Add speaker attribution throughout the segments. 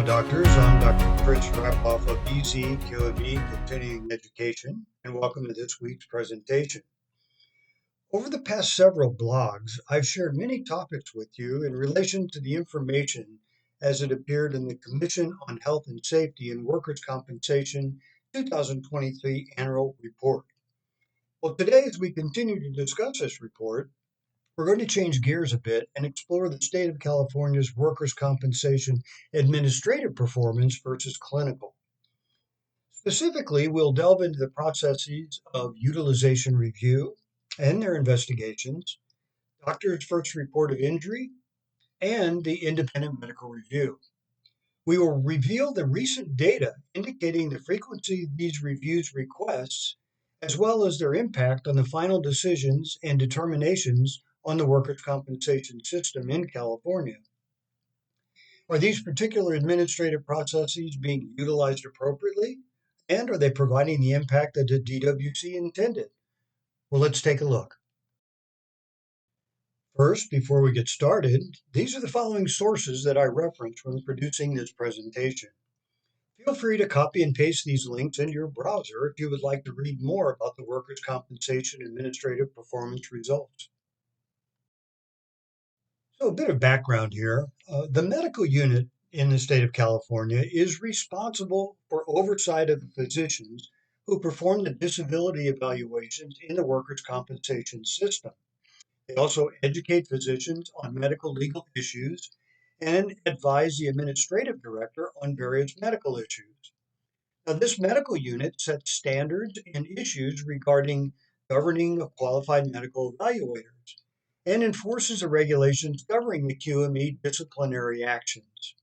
Speaker 1: Hello, doctors. I'm Dr. Chris Rapoff of DC QME Continuing Education, and welcome to this week's presentation. Over the past several blogs, I've shared many topics with you in relation to the information as it appeared in the Commission on Health and Safety and Workers' Compensation 2023 Annual Report. Well, today, as we continue to discuss this report, we're going to change gears a bit and explore the state of California's workers' compensation administrative performance versus clinical. Specifically, we'll delve into the processes of utilization review and their investigations, doctor's first report of injury, and the independent medical review. We will reveal the recent data indicating the frequency of these reviews requests, as well as their impact on the final decisions and determinations on the workers' compensation system in California. Are these particular administrative processes being utilized appropriately? And are they providing the impact that the DWC intended? Well, let's take a look. First, before we get started, these are the following sources that I referenced when producing this presentation. Feel free to copy and paste these links into your browser if you would like to read more about the workers' compensation administrative performance results. So a bit of background here. The medical unit in the state of California is responsible for oversight of the physicians who perform the disability evaluations in the workers' compensation system. They also educate physicians on medical legal issues and advise the administrative director on various medical issues. Now, this medical unit sets standards and issues regarding governing of qualified medical evaluators and enforces the regulations governing the QME disciplinary actions.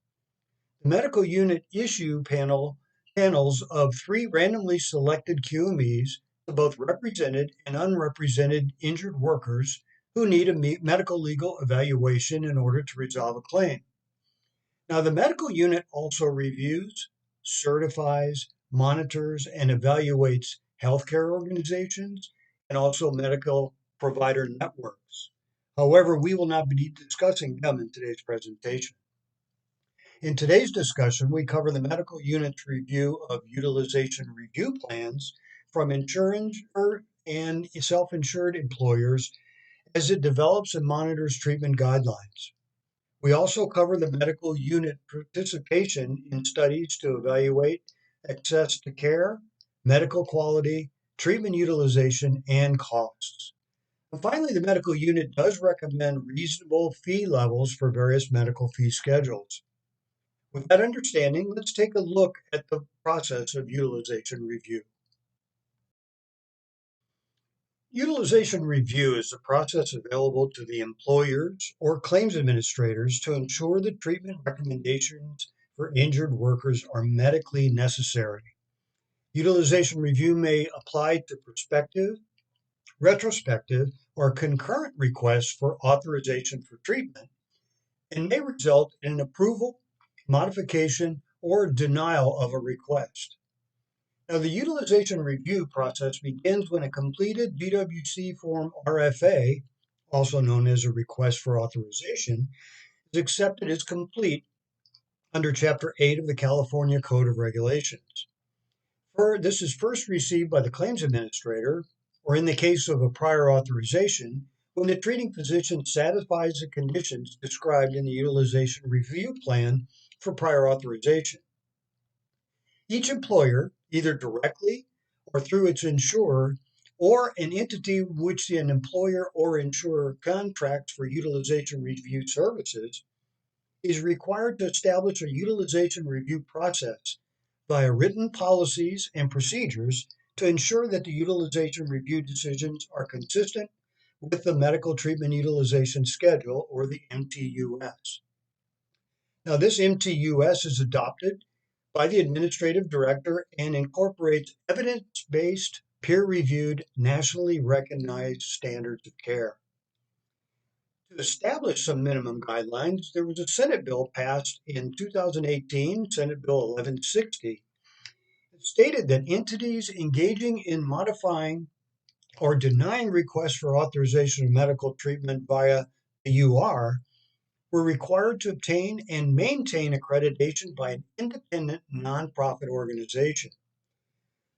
Speaker 1: The medical unit issue panels of 3 randomly selected QMEs to both represented and unrepresented injured workers who need a medical legal evaluation in order to resolve a claim. Now, the medical unit also reviews, certifies, monitors, and evaluates healthcare organizations and also medical provider networks. However, we will not be discussing them in today's presentation. In today's discussion, we cover the medical unit's review of utilization review plans from insurance and self-insured employers as it develops and monitors treatment guidelines. We also cover the medical unit participation in studies to evaluate access to care, medical quality, treatment utilization, and costs. And finally, the medical unit does recommend reasonable fee levels for various medical fee schedules. With that understanding, let's take a look at the process of utilization review. Utilization review is a process available to the employers or claims administrators to ensure that treatment recommendations for injured workers are medically necessary. Utilization review may apply to prospective, retrospective, or concurrent requests for authorization for treatment and may result in an approval, modification, or denial of a request. Now, the utilization review process begins when a completed DWC Form RFA, also known as a request for authorization, is accepted as complete under Chapter 8 of the California Code of Regulations. This is first received by the claims administrator, or in the case of a prior authorization, when the treating physician satisfies the conditions described in the utilization review plan for prior authorization. Each employer, either directly or through its insurer, or an entity which an employer or insurer contracts for utilization review services, is required to establish a utilization review process via written policies and procedures to ensure that the utilization review decisions are consistent with the Medical Treatment Utilization Schedule, or the MTUS. Now, this MTUS is adopted by the administrative director and incorporates evidence-based, peer-reviewed, nationally recognized standards of care. To establish some minimum guidelines, there was a Senate bill passed in 2018, Senate Bill 1160. It stated that entities engaging in modifying or denying requests for authorization of medical treatment via the UR were required to obtain and maintain accreditation by an independent nonprofit organization.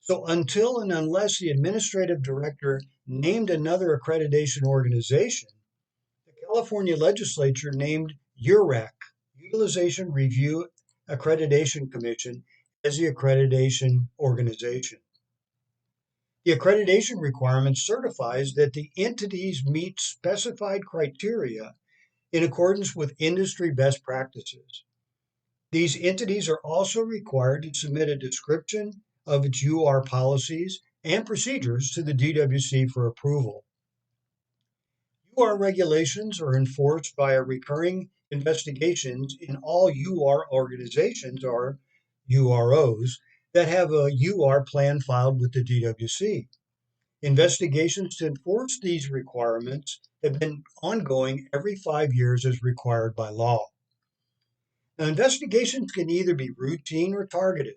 Speaker 1: So until and unless the administrative director named another accreditation organization, the California legislature named URAC, Utilization Review Accreditation Commission, as the accreditation organization. The accreditation requirement certifies that the entities meet specified criteria in accordance with industry best practices. These entities are also required to submit a description of its UR policies and procedures to the DWC for approval. UR regulations are enforced via recurring investigations in all UR organizations, or UROs, that have a UR plan filed with the DWC. Investigations to enforce these requirements have been ongoing every 5 years as required by law. Now, investigations can either be routine or targeted.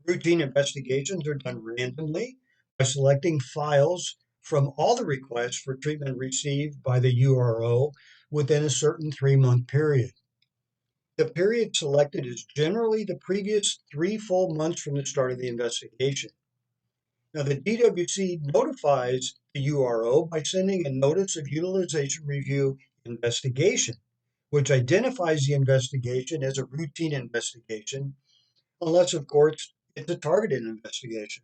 Speaker 1: Routine investigations are done randomly by selecting files from all the requests for treatment received by the URO within a certain 3-month period. The period selected is generally the previous 3 full months from the start of the investigation. Now, the DWC notifies the URO by sending a Notice of Utilization Review Investigation, which identifies the investigation as a routine investigation, unless, of course, it's a targeted investigation.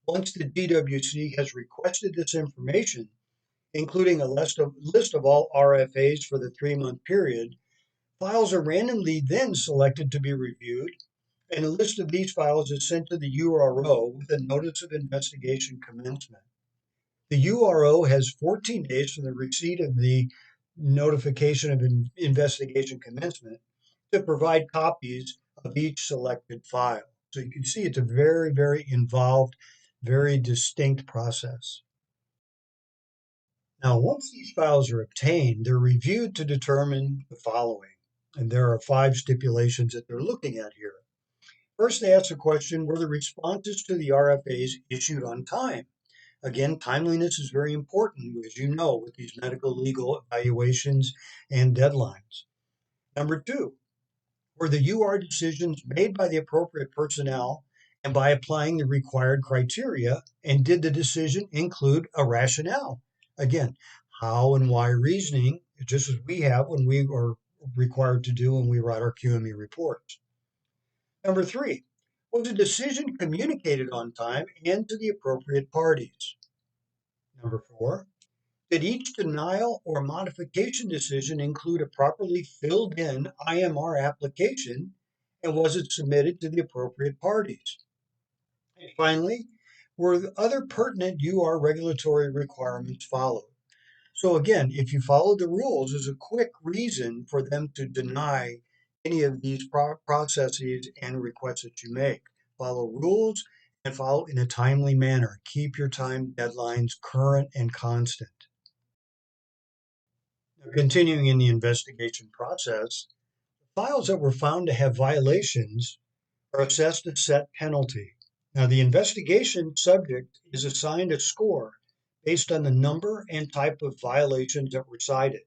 Speaker 1: Once the DWC has requested this information, including a list of all RFAs for the 3-month period, files are randomly then selected to be reviewed, and a list of these files is sent to the URO with a notice of investigation commencement. The URO has 14 days from the receipt of the notification of investigation commencement to provide copies of each selected file. So you can see it's a very, very involved, very distinct process. Now, once these files are obtained, they're reviewed to determine the following. And there are 5 stipulations that they're looking at here. First, they ask the question, were the responses to the RFAs issued on time? Again, timeliness is very important, as you know, with these medical legal evaluations and deadlines. Number 2, were the UR decisions made by the appropriate personnel and by applying the required criteria? And did the decision include a rationale? Again, how and why reasoning, just as we have when we are required to do when we write our QME reports. Number 3, was the decision communicated on time and to the appropriate parties? Number 4, did each denial or modification decision include a properly filled in IMR application, and was it submitted to the appropriate parties? And finally, were the other pertinent UR regulatory requirements followed? So again, if you follow the rules, there's a quick reason for them to deny any of these processes and requests that you make. Follow rules and follow in a timely manner. Keep your time deadlines current and constant. Now, continuing in the investigation process, files that were found to have violations are assessed a set penalty. Now, the investigation subject is assigned a score based on the number and type of violations that were cited.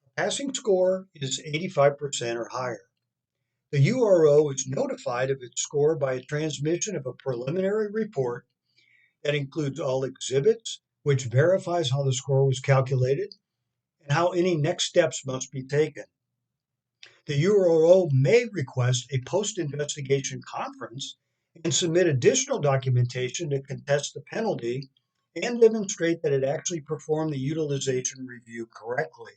Speaker 1: A passing score is 85% or higher. The URO is notified of its score by a transmission of a preliminary report that includes all exhibits, which verifies how the score was calculated and how any next steps must be taken. The URO may request a post-investigation conference and submit additional documentation to contest the penalty and demonstrate that it actually performed the utilization review correctly.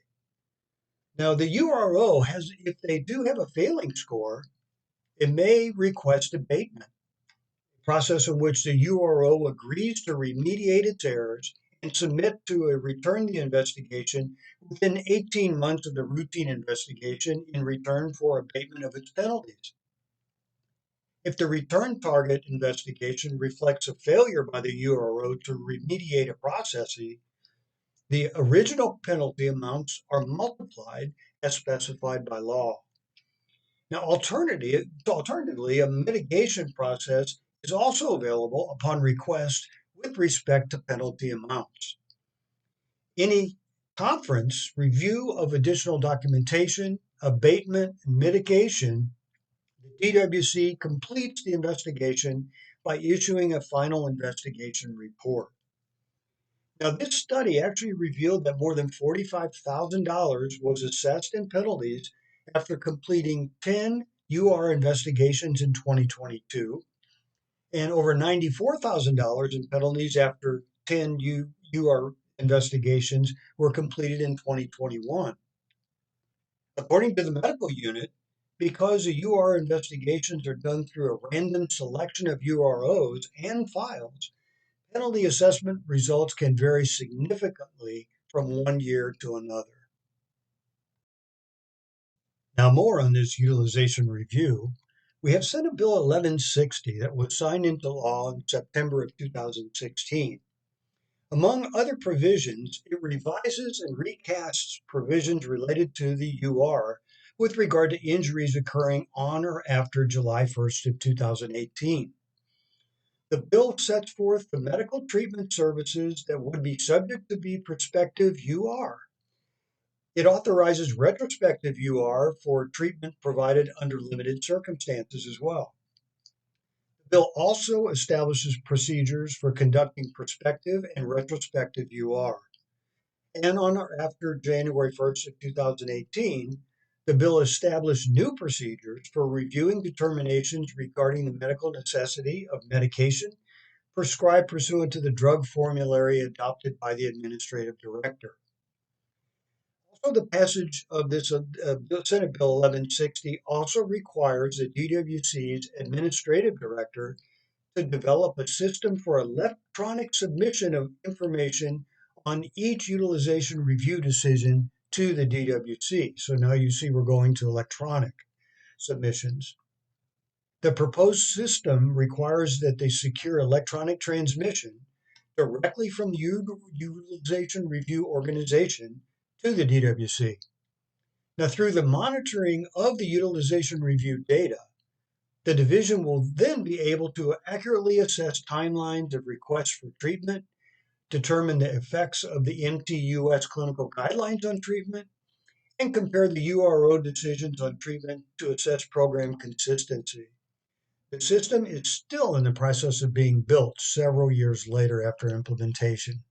Speaker 1: Now, the URO has, if they do have a failing score, it may request abatement, a process in which the URO agrees to remediate its errors and submit to a return the investigation within 18 months of the routine investigation in return for abatement of its penalties. If the return target investigation reflects a failure by the URO to remediate a process, the original penalty amounts are multiplied as specified by law. Now, alternatively, a mitigation process is also available upon request with respect to penalty amounts. Any Conference, review of additional documentation, abatement, and mitigation, the DWC completes the investigation by issuing a final investigation report. Now, this study actually revealed that more than $45,000 was assessed in penalties after completing 10 UR investigations in 2022 and over $94,000 in penalties after 10 UR investigations were completed in 2021. According to the medical unit, because the UR investigations are done through a random selection of UROs and files, penalty assessment results can vary significantly from one year to another. Now, more on this utilization review. We have Senate Bill 1160 that was signed into law in September of 2016. Among other provisions, it revises and recasts provisions related to the UR with regard to injuries occurring on or after July 1st of 2018. The bill sets forth the medical treatment services that would be subject to be prospective UR. It authorizes retrospective UR for treatment provided under limited circumstances as well. The bill also establishes procedures for conducting prospective and retrospective UR. And on or after January 1st of 2018, the bill established new procedures for reviewing determinations regarding the medical necessity of medication prescribed pursuant to the drug formulary adopted by the administrative director. Also, the passage of this Senate Bill 1160 also requires the DWC's administrative director to develop a system for electronic submission of information on each utilization review decision to the DWC. So now you see we're going to electronic submissions. The proposed system requires that they secure electronic transmission directly from the utilization review organization to the DWC. Now, through the monitoring of the utilization review data, the division will then be able to accurately assess timelines of requests for treatment, determine the effects of the MTUS clinical guidelines on treatment, and compare the URO decisions on treatment to assess program consistency. The system is still in the process of being built several years later after implementation.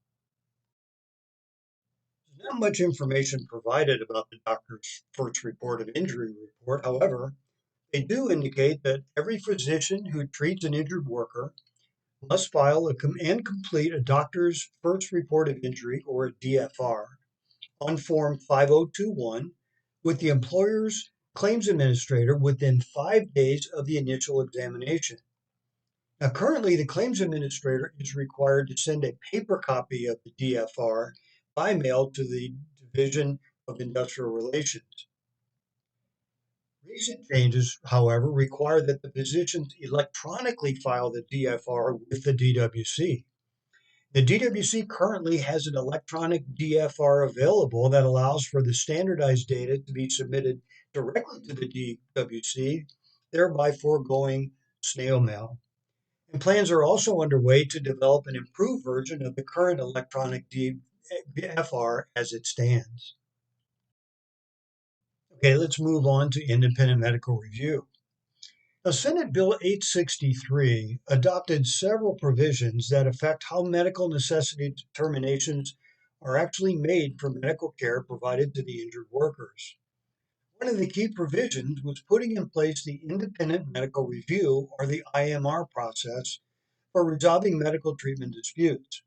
Speaker 1: There's not much information provided about the doctor's first report of injury report. However, they do indicate that every physician who treats an injured worker must file and complete a doctor's first report of injury, or a DFR, on Form 5021 with the employer's claims administrator within 5 days of the initial examination. Now, currently, the claims administrator is required to send a paper copy of the DFR by mail to the Division of Industrial Relations. Recent changes, however, require that the physicians electronically file the DFR with the DWC. The DWC currently has an electronic DFR available that allows for the standardized data to be submitted directly to the DWC, thereby foregoing snail mail. And plans are also underway to develop an improved version of the current electronic DFR as it stands. Okay, let's move on to independent medical review. Now, Senate Bill 863 adopted several provisions that affect how medical necessity determinations are actually made for medical care provided to the injured workers. One of the key provisions was putting in place the independent medical review, or the IMR process, for resolving medical treatment disputes.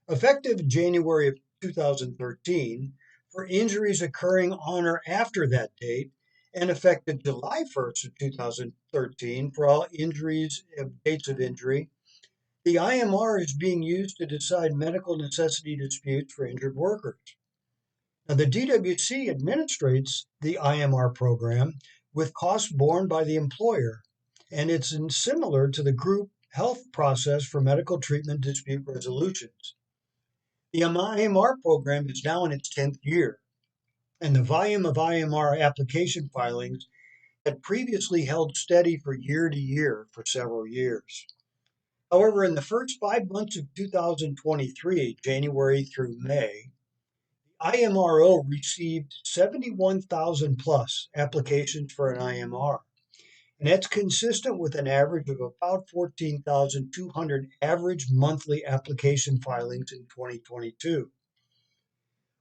Speaker 1: Effective January of 2013, for injuries occurring on or after that date, and effective July 1st of 2013 for all injuries, dates of injury, the IMR is being used to decide medical necessity disputes for injured workers. Now, the DWC administrates the IMR program with costs borne by the employer, and it's similar to the group health process for medical treatment dispute resolutions. The IMR program is now in its 10th year, and the volume of IMR application filings had previously held steady for year to year for several years. However, in the first 5 months of 2023, January through May, IMRO received 71,000 plus applications for an IMR. And that's consistent with an average of about 14,200 average monthly application filings in 2022.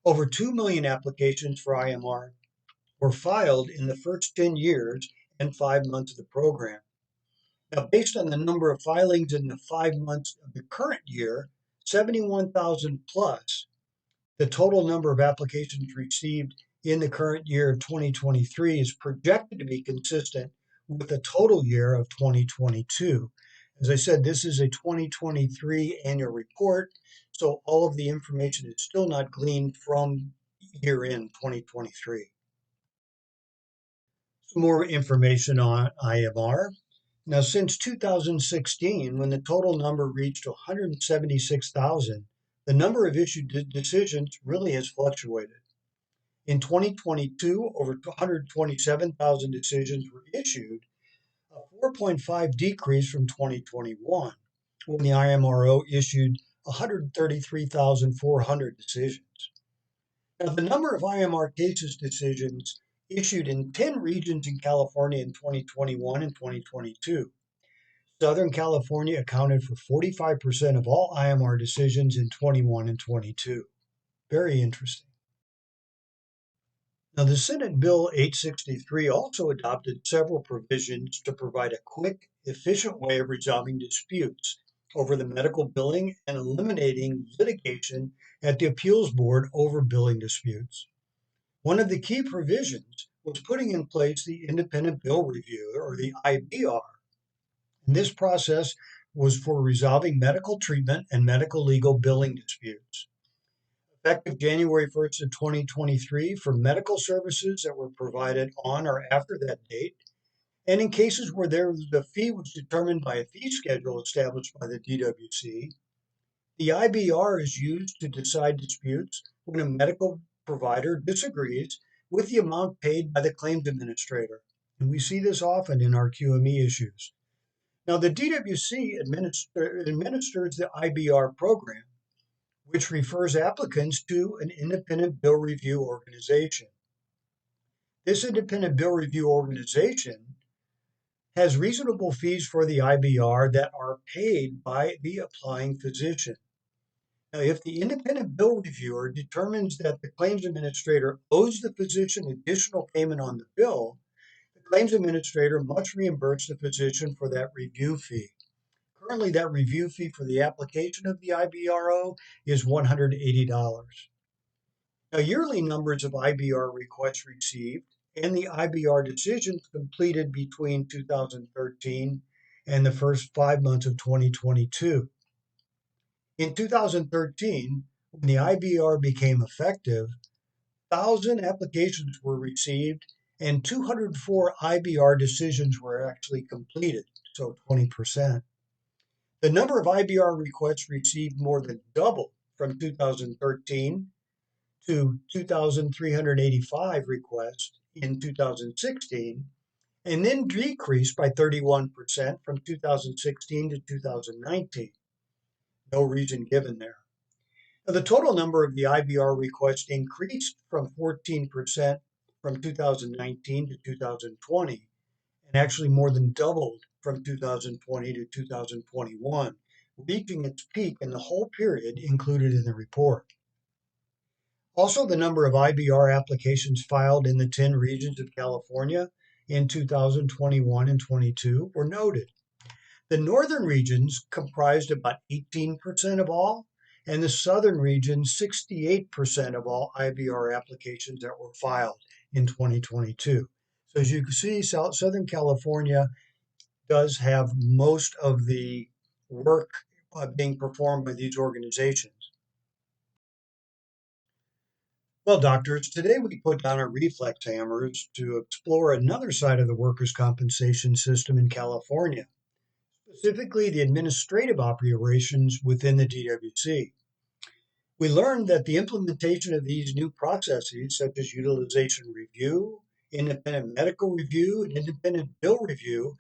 Speaker 1: Over 2 million applications for IMR were filed in the first 10 years and 5 months of the program. Now, based on the number of filings in the 5 months of the current year, 71,000 plus, the total number of applications received in the current year of 2023 is projected to be consistent with the total year of 2022. As I said, this is a 2023 annual report, so all of the information is still not gleaned from year end 2023. Some more information on IMR. Now, since 2016, when the total number reached 176,000, the number of issued decisions really has fluctuated. In 2022, over 127,000 decisions were issued, a 4.5 decrease from 2021, when the IMRO issued 133,400 decisions. Now, the number of IMR cases decisions issued in 10 regions in California in 2021 and 2022. Southern California accounted for 45% of all IMR decisions in 21 and 22. Very interesting. Now, the Senate Bill 863 also adopted several provisions to provide a quick, efficient way of resolving disputes over the medical billing and eliminating litigation at the appeals board over billing disputes. One of the key provisions was putting in place the Independent Bill Review, or the IBR. And this process was for resolving medical treatment and medical legal billing disputes. Effective January 1st of 2023 for medical services that were provided on or after that date, and in cases where the fee was determined by a fee schedule established by the DWC, the IBR is used to decide disputes when a medical provider disagrees with the amount paid by the claims administrator. And we see this often in our QME issues. Now, the DWC administers the IBR program, which refers applicants to an independent bill review organization. This independent bill review organization has reasonable fees for the IBR that are paid by the applying physician. Now, if the independent bill reviewer determines that the claims administrator owes the physician additional payment on the bill, the claims administrator must reimburse the physician for that review fee. Currently, that review fee for the application of the IBRO is $180. Now, yearly numbers of IBR requests received and the IBR decisions completed between 2013 and the first 5 months of 2022. In 2013, when the IBR became effective, 1,000 applications were received and 204 IBR decisions were actually completed, so 20%. The number of IBR requests received more than doubled from 2013 to 2,385 requests in 2016, and then decreased by 31% from 2016 to 2019. No reason given there. Now, the total number of the IBR requests increased from 14% from 2019 to 2020, and actually more than doubled from 2020 to 2021, reaching its peak in the whole period included in the report. Also, the number of IBR applications filed in the 10 regions of California in 2021 and 22 were noted. The northern regions comprised about 18% of all, and the southern region 68% of all IBR applications that were filed in 2022. So as you can see, Southern California does have most of the work being performed by these organizations. Well, doctors, today we put down our reflex hammers to explore another side of the workers' compensation system in California, specifically the administrative operations within the DWC. We learned that the implementation of these new processes, such as utilization review, independent medical review, and independent bill review,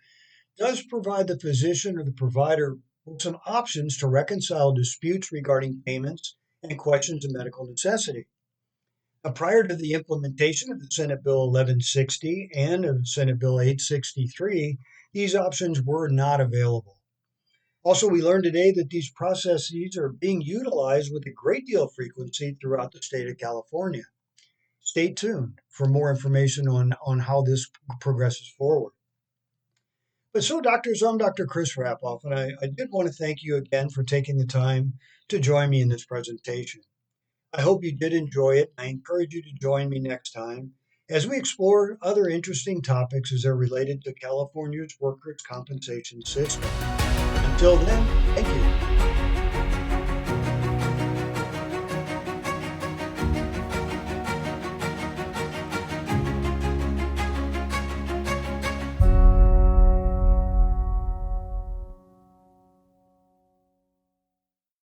Speaker 1: does provide the physician or the provider with some options to reconcile disputes regarding payments and questions of medical necessity. Prior to the implementation of the Senate Bill 1160 and of Senate Bill 863, these options were not available. Also, we learned today that these processes are being utilized with a great deal of frequency throughout the state of California. Stay tuned for more information on how this progresses forward. But so, doctors, I'm Dr. Chris Rapoff, and I did want to thank you again for taking the time to join me in this presentation. I hope you did enjoy it. I encourage you to join me next time as we explore other interesting topics as they're related to California's workers' compensation system. Until then, thank you.